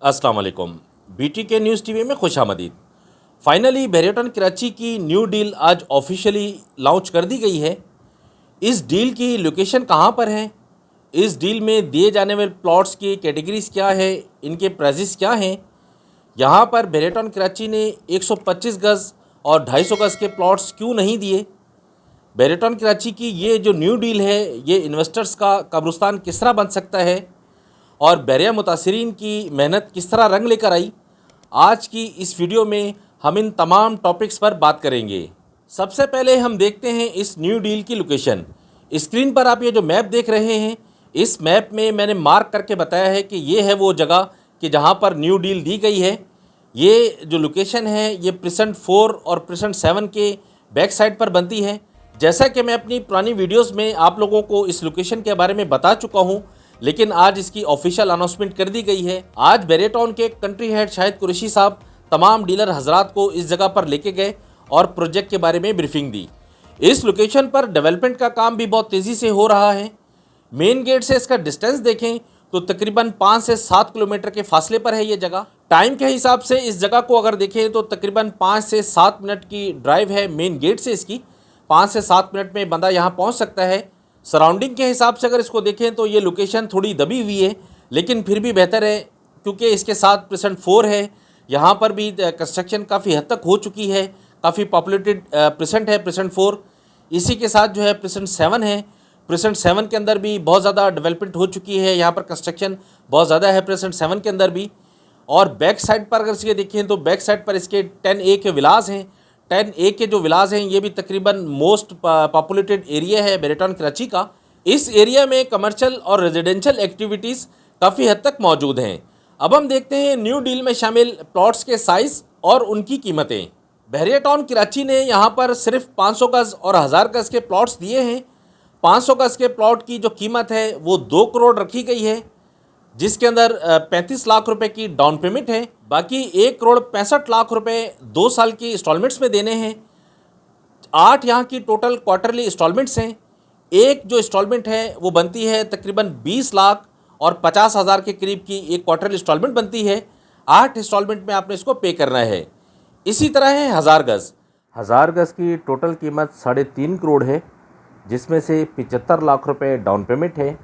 अस्सलाम वालेकुम। BTK news TV में खुशामदीद। फाइनली बेरेटन कराची की न्यू डील आज ऑफिशियली लॉन्च कर दी गई है। इस डील की लोकेशन कहाँ पर है, इस डील में दिए जाने वाले प्लॉट्स की कैटेगरीज क्या है, इनके प्राइजेस क्या हैं, यहाँ पर बेरेटन कराची ने 125 गज़ और 250 गज़ के प्लॉट्स क्यों नहीं दिए, बेरेटन कराची की ये जो न्यू डील है ये इन्वेस्टर्स का कब्रिस्तान किस तरह बन सकता है और बहरिया मुतासिरीन की मेहनत किस तरह रंग लेकर आई, आज की इस वीडियो में हम इन तमाम टॉपिक्स पर बात करेंगे। सबसे पहले हम देखते हैं इस न्यू डील की लोकेशन। स्क्रीन पर आप ये जो मैप देख रहे हैं, इस मैप में मैंने मार्क करके बताया है कि ये है वो जगह कि जहाँ पर न्यू डील दी गई है। ये जो लोकेशन है ये प्रेसेंट 4 और प्रेसेंट 7 के बैक साइड पर बनती है। जैसा कि मैं अपनी पुरानी वीडियोस में आप लोगों को इस लोकेशन के बारे में बता चुका हूँ, लेकिन आज इसकी ऑफिशियल अनाउंसमेंट कर दी गई है। आज बेरेटन के कंट्री हेड शाहिद कुरैशी साहब तमाम डीलर हजरात को इस जगह पर लेके गए और प्रोजेक्ट के बारे में ब्रीफिंग दी। इस लोकेशन पर डेवलपमेंट का काम भी बहुत तेज़ी से हो रहा है। मेन गेट से इसका डिस्टेंस देखें तो तकरीबन 5 से 7 किलोमीटर के फासले पर है ये जगह। टाइम के हिसाब से इस जगह को अगर देखें तो तकरीबन 5 से 7 मिनट की ड्राइव है मेन गेट से। इसकी 5 से 7 मिनट में बंदा यहाँ पहुँच सकता है। सराउंडिंग के हिसाब से अगर इसको देखें तो ये लोकेशन थोड़ी दबी हुई है, लेकिन फिर भी बेहतर है क्योंकि इसके साथ प्रेसेंट 4 है। यहाँ पर भी कंस्ट्रक्शन काफ़ी हद तक हो चुकी है, काफ़ी पॉपुलेटेड प्रेसेंट है प्रेसेंट 4। इसी के साथ जो है प्रेसेंट 7 है। प्रेसेंट 7 के अंदर भी बहुत ज़्यादा डेवलपमेंट हो चुकी है, यहाँ पर कंस्ट्रक्शन बहुत ज़्यादा है प्रेसेंट 7 के अंदर भी। और बैक साइड पर अगर इसके देखें तो बैक साइड पर इसके 10A के विलास हैं। 10A के जो विलास हैं ये भी तकरीबन मोस्ट पॉपुलेटेड एरिया है बेरेटन कराची का। इस एरिया में कमर्शियल और रेजिडेंशियल एक्टिविटीज़ काफ़ी हद तक मौजूद हैं। अब हम देखते हैं न्यू डील में शामिल प्लॉट्स के साइज़ और उनकी कीमतें। बहरिया टाउन कराची ने यहाँ पर सिर्फ 500 गज़ और 1000 गज़ के प्लॉट्स दिए हैं। 500 गज़ के प्लॉट की जो कीमत है वो 2 करोड़ रखी गई है, जिसके अंदर 35 लाख रुपए की डाउन पेमेंट है। बाकी 1 करोड़ 65 लाख रुपए 2 साल की इंस्टॉलमेंट्स में देने हैं। 8 यहाँ की टोटल क्वार्टरली इंस्टॉलमेंट्स हैं। एक जो इंस्टॉलमेंट है वो बनती है तकरीबन 20 लाख और 50,000 के करीब की एक क्वार्टरली इंस्टॉलमेंट बनती है। 8 इंस्टॉलमेंट में आपने इसको पे करना है। इसी तरह है 1000 गज़। 1000 गज़ की टोटल कीमत 3.5 करोड़ है, जिसमें से 75 लाख रुपए डाउन पेमेंट है।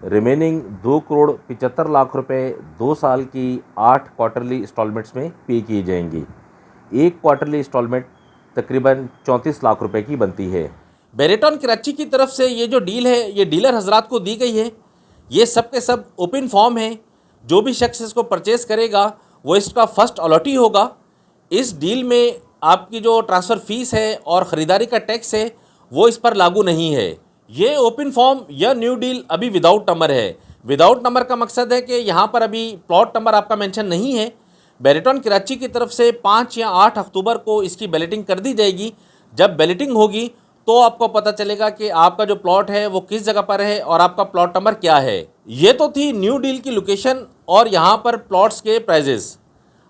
रिमेनिंग 2 करोड़ 75 लाख रुपए 2 साल की 8 क्वार्टरली इंस्टॉलमेंट्स में पे की जाएंगी। एक क्वार्टरली इंस्टॉलमेंट तकरीबन 34 लाख रुपए की बनती है। बेरेटन कराची की तरफ से ये जो डील है ये डीलर हजरात को दी गई है। ये सब के सब ओपन फॉर्म है। जो भी शख्स इसको परचेज़ करेगा वो इसका फर्स्ट अलॉटी होगा। इस डील में आपकी जो ट्रांसफ़र फ़ीस है और ख़रीदारी का टैक्स है वो इस पर लागू नहीं है। ये ओपन फॉर्म या न्यू डील अभी विदाउट नंबर है। विदाउट नंबर का मकसद है कि यहाँ पर अभी प्लॉट नंबर आपका मेंशन नहीं है। बेरेटन कराची की तरफ से 5 या 8 अक्टूबर को इसकी बैलेटिंग कर दी जाएगी। जब बैलेटिंग होगी तो आपको पता चलेगा कि आपका जो प्लॉट है वो किस जगह पर है और आपका प्लॉट नंबर क्या है। ये तो थी न्यू डील की लोकेशन और यहाँ पर प्लॉट्स के प्राइजेस।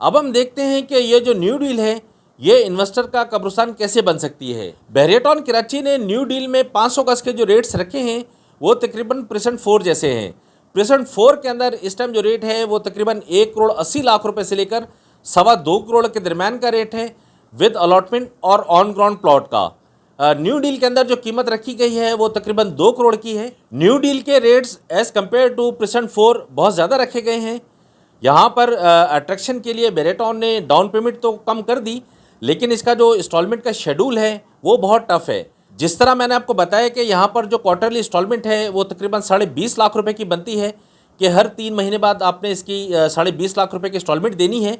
अब हम देखते हैं कि ये जो न्यू डील है ये इन्वेस्टर का कब्रिस्तान कैसे बन सकती है। बहरिया टाउन कराची ने न्यू डील में 500 गज़ के जो रेट्स रखे हैं वो तकरीबन प्रेसेंट 4 जैसे हैं। प्रेसेंट 4 के अंदर इस टाइम जो रेट है वो तकरीबन 1 करोड़ 80 लाख रुपए से लेकर 2.25 करोड़ के दरमियान का रेट है विद अलॉटमेंट और ऑन ग्राउंड प्लॉट का। न्यू डील के अंदर जो कीमत रखी गई है वो तकरीबन 2 करोड़ की है। न्यू डील के rates as compare to present 4 बहुत ज़्यादा रखे गए हैं। यहाँ पर अट्रैक्शन के लिए बेरेटन ने डाउन पेमेंट तो कम कर दी, लेकिन इसका जो इंस्टॉलमेंट का शेड्यूल है वो बहुत टफ है। जिस तरह मैंने आपको बताया कि यहाँ पर जो क्वार्टरली इंस्टॉलमेंट है वो तकरीबन 20.5 लाख रुपए की बनती है कि हर 3 महीने बाद आपने इसकी 20.5 लाख रुपए की इंस्टॉलमेंट देनी है।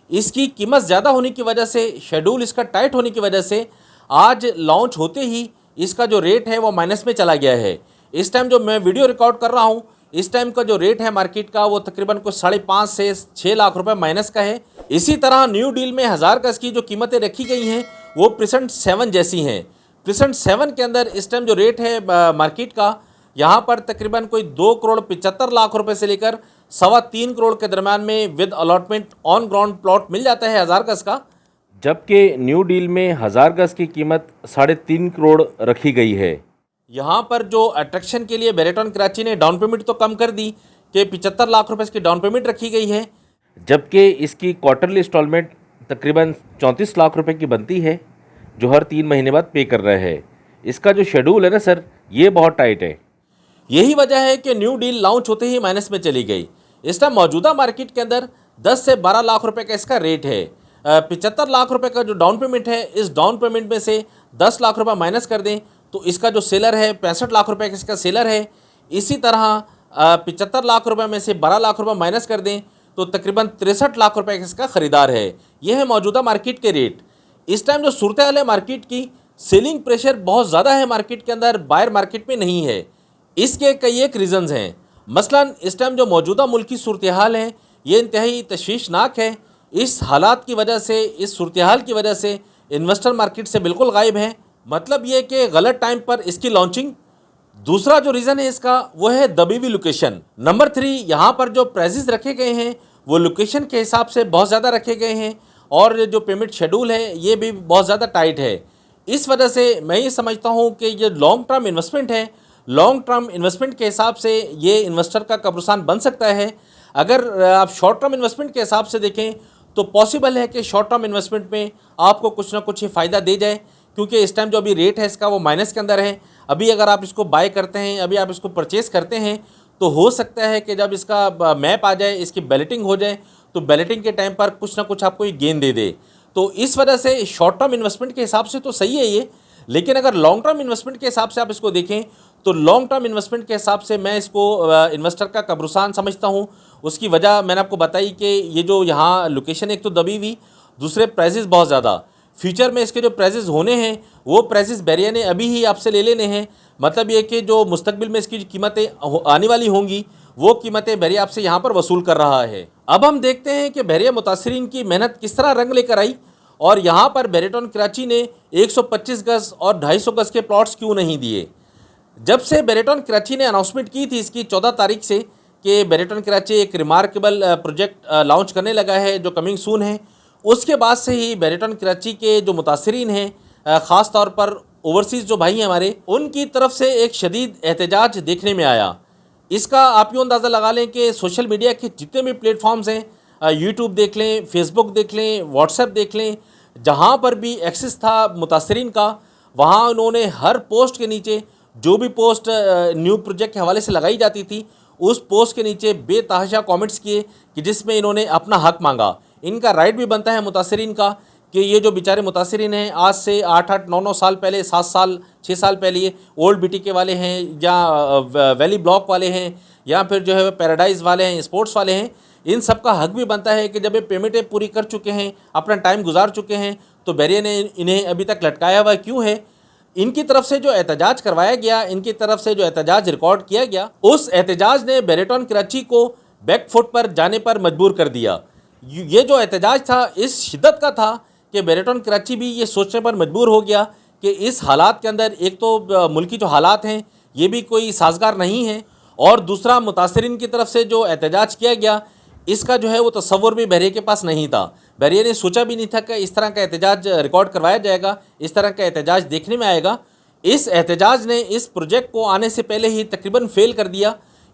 इसकी कीमत ज़्यादा होने की वजह से, शेड्यूल इसका टाइट होने की वजह से आज लॉन्च होते ही इसका जो रेट है वो माइनस में चला गया है। इस टाइम जो मैं वीडियो रिकॉर्ड कर रहा हूँ इस टाइम का जो रेट है मार्केट का वो तकरीबन कुछ 5.5 से 6 लाख रुपए माइनस का है। इसी तरह न्यू डील में 1000 गज़ की जो कीमतें रखी गई हैं वो प्रेसेंट 7 जैसी हैं। प्रेसेंट 7 के अंदर इस टाइम जो रेट है मार्केट का यहाँ पर तकरीबन कोई 2 करोड़ 75 लाख रुपए से लेकर 3.25 करोड़ के दरम्यान में with allotment on ground plot मिल जाता है 1000 गज़ का। जबकि न्यू डील में 1000 गज़ की कीमत 3.5 करोड़ रखी गई है। यहाँ पर जो अट्रैक्शन के लिए बेरेटन कराची ने डाउन पेमेंट तो कम कर दी कि 75 लाख रुपए की डाउन पेमेंट रखी गई है, जबकि इसकी क्वार्टरली इंस्टॉलमेंट तकरीबन 34 लाख रुपए की बनती है, जो हर 3 महीने बाद पे कर रहा है। इसका जो शेड्यूल है ना सर, ये बहुत टाइट है। यही वजह है कि न्यू डील लॉन्च होते ही माइनस में चली गई। इस टाइम मौजूदा मार्केट के अंदर 10 से 12 लाख रुपए का इसका रेट है। 75 लाख रुपए का जो डाउन पेमेंट है, इस डाउन पेमेंट में से 10 लाख रुपए माइनस कर दें तो इसका जो सेलर है 65 लाख रुपए का इसका सेलर है। इसी तरह 75 लाख रुपए में से 12 लाख रुपए माइनस कर दें तो तकरीबन 63 लाख रुपए का इसका ख़रीदार है। यह है मौजूदा मार्केट के रेट। इस टाइम जो सूरत हाल है मार्केट की, सेलिंग प्रेशर बहुत ज़्यादा है मार्केट के अंदर, बायर मार्केट में नहीं है। इसके कई एक रीज़न्स हैं। मसलन इस टाइम जो मौजूदा मुल्क की सूरत हाल है ये इंतहाई तशवीशनाक है। इस हालात की वजह से, इस सूरत हाल की वजह से इन्वेस्टर मार्केट से बिल्कुल गायब है। मतलब ये कि गलत टाइम पर इसकी लॉन्चिंग। दूसरा जो रीज़न है इसका वो है दबी हुई लोकेशन। नंबर 3, यहाँ पर जो प्राइजेस रखे गए हैं वो लोकेशन के हिसाब से बहुत ज़्यादा रखे गए हैं और जो पेमेंट शेड्यूल है ये भी बहुत ज़्यादा टाइट है। इस वजह से मैं ये समझता हूँ कि ये लॉन्ग टर्म इन्वेस्टमेंट है। लॉन्ग टर्म इन्वेस्टमेंट के हिसाब से ये इन्वेस्टर का कब्रिस्तान बन सकता है। अगर आप शॉर्ट टर्म इन्वेस्टमेंट के हिसाब से देखें तो पॉसिबल है कि शॉर्ट टर्म इन्वेस्टमेंट में आपको कुछ ना कुछ फ़ायदा दे जाए, क्योंकि इस टाइम जो अभी रेट है इसका वो माइनस के अंदर है। अभी अगर आप इसको बाय करते हैं, अभी आप इसको परचेस करते हैं तो हो सकता है कि जब इसका मैप आ जाए, इसकी बैलेटिंग हो जाए तो बैलेटिंग के टाइम पर कुछ ना कुछ आपको ये गेन दे दे। तो इस वजह से शॉर्ट टर्म इन्वेस्टमेंट के हिसाब से तो सही है ये, लेकिन अगर लॉन्ग टर्म इन्वेस्टमेंट के हिसाब से आप इसको देखें तो लॉन्ग टर्म इन्वेस्टमेंट के हिसाब से मैं इसको इन्वेस्टर का कब्रिस्तान समझता हूँ। उसकी वजह मैंने आपको बताई कि ये जो यहाँ लोकेशन एक तो दबी हुई, दूसरे प्राइजेस बहुत ज़्यादा। फ्यूचर में इसके जो प्राइजेस होने हैं वो प्राइजेस बैरिया ने अभी ही आपसे ले लेने हैं। मतलब ये कि जो मुस्तकबिल में इसकी कीमतें आने वाली होंगी वो कीमतें बैरिया आपसे यहाँ पर वसूल कर रहा है। अब हम देखते हैं कि बैरिया मुतासरीन की मेहनत किस तरह रंग लेकर आई और यहाँ पर बैरियटॉन कराची ने 125 गज़ और 250 गज़ के प्लॉट्स क्यों नहीं दिए। जब से बैरियटॉन कराची ने अनाउंसमेंट की थी इसकी 14 तारीख से कि बैरियटॉन कराची एक रिमार्केबल प्रोजेक्ट लॉन्च करने लगा है जो कमिंग सून है, उसके बाद से ही बैरियटॉन कराची के जो मुतासरीन हैं, ख़ास तौर पर ओवरसीज़ जो भाई हैं हमारे, उनकी तरफ से एक शदीद एहतजाज देखने में आया। इसका आप यूँ अंदाज़ा लगा लें कि सोशल मीडिया के जितने भी प्लेटफॉर्म्स हैं, यूट्यूब देख लें, फेसबुक देख लें, व्हाट्सएप देख लें, जहाँ पर भी एक्सेस था मुतासरीन का, वहाँ उन्होंने हर पोस्ट के नीचे जो भी पोस्ट न्यू प्रोजेक्ट के हवाले से लगाई जाती थी उस पोस्ट के नीचे बेतहाशा कमेंट्स किए कि जिसमें इन्होंने अपना हक मांगा। इनका राइट भी बनता है मुतासरीन का कि ये जो बेचारे मुतासरीन हैं, आज से 8-8, 9-9 साल पहले, 7 साल, 6 साल पहले ये ओल्ड बीटीके वाले हैं या वैली ब्लॉक वाले हैं या फिर जो है पैराडाइज़ वाले हैं, स्पोर्ट्स वाले हैं, इन सब का हक भी बनता है कि जब ये पेमेंटें पूरी कर चुके हैं, अपना टाइम गुजार चुके हैं, तो बैरिया ने इन्हें अभी तक लटकाया हुआ क्यों है। इनकी तरफ से जो एहतजाज करवाया गया, इनकी तरफ से जो एहतजाज रिकॉर्ड किया गया, उस एहतजाज ने बैरियटॉन कराची को बैकफुट पर जाने पर मजबूर कर दिया। ये जो एहतजाज था इस शिद्दत का था कि बैरियटॉन कराची भी ये सोचने पर मजबूर हो गया कि इस हालात के अंदर एक तो मुल्की जो हालात हैं ये भी कोई साजगार नहीं है, और दूसरा मुतासरीन की तरफ से जो एहतजाज किया गया इसका जो है वो तसव्वुर भी बैरिया के पास नहीं था। बैरिया ने सोचा भी नहीं था कि इस तरह का एहतजाज रिकॉर्ड करवाया जाएगा, इस तरह का एहतजाज देखने में आएगा। इस एहतजाज ने इस प्रोजेक्ट को आने से पहले ही तकरीबन फेल कर दिया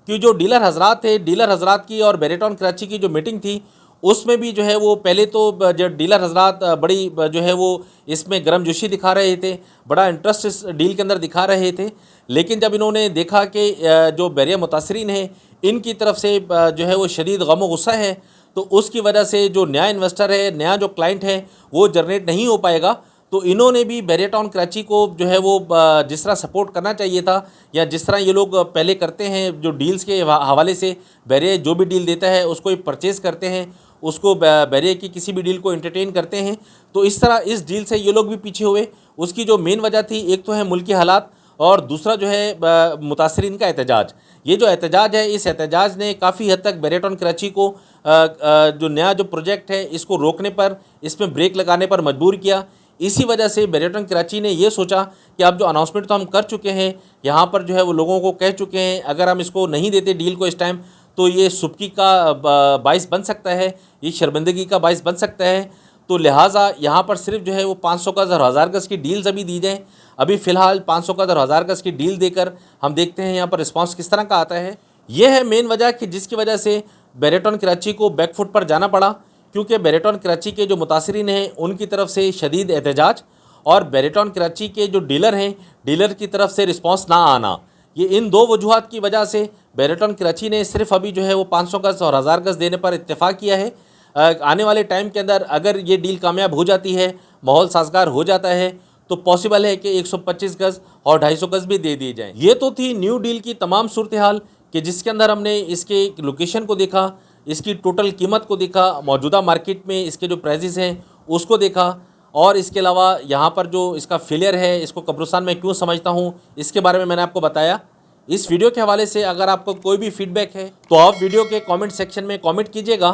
कि जो डीलर हजरात थे, डीलर हजरात की और बैरियटॉन कराची की जो मीटिंग थी उसमें भी जो है वो पहले तो जो डीलर हजरात बड़ी जो है वो इसमें गर्मजोशी दिखा रहे थे, बड़ा इंटरेस्ट इस डील के अंदर दिखा रहे थे, लेकिन जब इन्होंने देखा कि जो बैरिया मुतासरीन हैं इनकी तरफ से जो है वो शदीद गम व गुस्सा है, तो उसकी वजह से जो नया इन्वेस्टर है, नया जो क्लाइंट है वो जनरेट नहीं हो पाएगा। तो इन्होंने भी बैरियटॉन कराची को जो है वो जिस तरह सपोर्ट करना चाहिए था या जिस तरह ये लोग पहले करते हैं, जो डील्स के हवाले से बैरिया जो भी डील देता है उसको परचेज़ करते हैं, उसको बैरिया की किसी भी डील को एंटरटेन करते हैं, तो इस तरह इस डील से ये लोग भी पीछे हुए। उसकी जो मेन वजह थी, एक तो है मुल्की हालात और दूसरा जो है मुतासरीन का एहतजाज। ये जो एहतजाज है, इस एहतजाज ने काफ़ी हद तक बैरियटॉन कराची को जो नया जो प्रोजेक्ट है इसको रोकने पर, इसमें ब्रेक लगाने पर मजबूर किया। इसी वजह से बैरियटॉन कराची ने ये सोचा कि अब जो अनाउंसमेंट तो हम कर चुके हैं, यहाँ पर जो है वो लोगों को कह चुके हैं, अगर हम इसको नहीं देते डील को इस टाइम तो ये सुबकी का बाइस बन सकता है, ये शर्मिंदगी का बाइस बन सकता है। तो लिहाजा यहाँ पर सिर्फ जो है वो 500 गज़ और 1000 गज़ की डील्स अभी दी जाएँ। अभी फ़िलहाल 500 गज़ और 1000 गज़ की डील देकर हम देखते हैं यहाँ पर रिस्पांस किस तरह का आता है। ये है मेन वजह कि जिसकी वजह से बेरेटॉन कराची को बैकफुट पर जाना पड़ा, क्योंकि बेरेटॉन कराची के जो मुतासरीन हैं उनकी तरफ से शदीद एहतजाज और बेरेटॉन कराची के जो डीलर हैं, डीलर की तरफ से रिस्पांस ना आना, ये इन दो वजूहात की वजह से बेरेटॉन कराची ने सिर्फ अभी जो है वो 500 गज़ और 1000 गज़ देने पर इत्तेफाक किया है। आने वाले टाइम के अंदर अगर ये डील कामयाब हो जाती है, माहौल साजगार हो जाता है, तो पॉसिबल है कि 125 गज़ और 250 गज़ भी दे दिए जाएँ। ये तो थी न्यू डील की तमाम सूरत हाल कि जिसके अंदर हमने इसके लोकेशन को देखा, इसकी टोटल कीमत को देखा, मौजूदा मार्केट में इसके जो प्राइसेस हैं उसको देखा, और इसके अलावा यहाँ पर जो इसका फेलियर है, इसको कब्रिस्तान में क्यों समझता हूँ, इसके बारे में मैंने आपको बताया। इस वीडियो के हवाले से अगर आपको कोई भी फीडबैक है तो आप वीडियो के कमेंट सेक्शन में कमेंट कीजिएगा।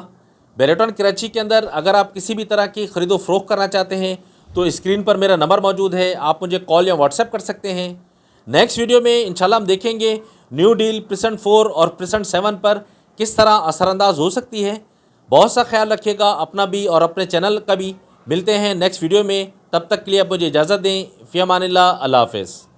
बेरेटॉन कराची के अंदर अगर आप किसी भी तरह की ख़रीदो फ़रोख्त करना चाहते हैं तो स्क्रीन पर मेरा नंबर मौजूद है, आप मुझे कॉल या व्हाट्सएप कर सकते हैं। नेक्स्ट वीडियो में इंशाल्लाह हम देखेंगे न्यू डील प्रेसेंट 4 और प्रेसेंट 7 पर किस तरह असरअंदाज हो सकती है। बहुत सा ख्याल रखिएगा अपना भी और अपने चैनल का भी। मिलते हैं नेक्स्ट वीडियो में, तब तक के लिए आप मुझे इजाज़त दें। फ़ी अमानिल्लाह, अल्लाह हाफ़िज़।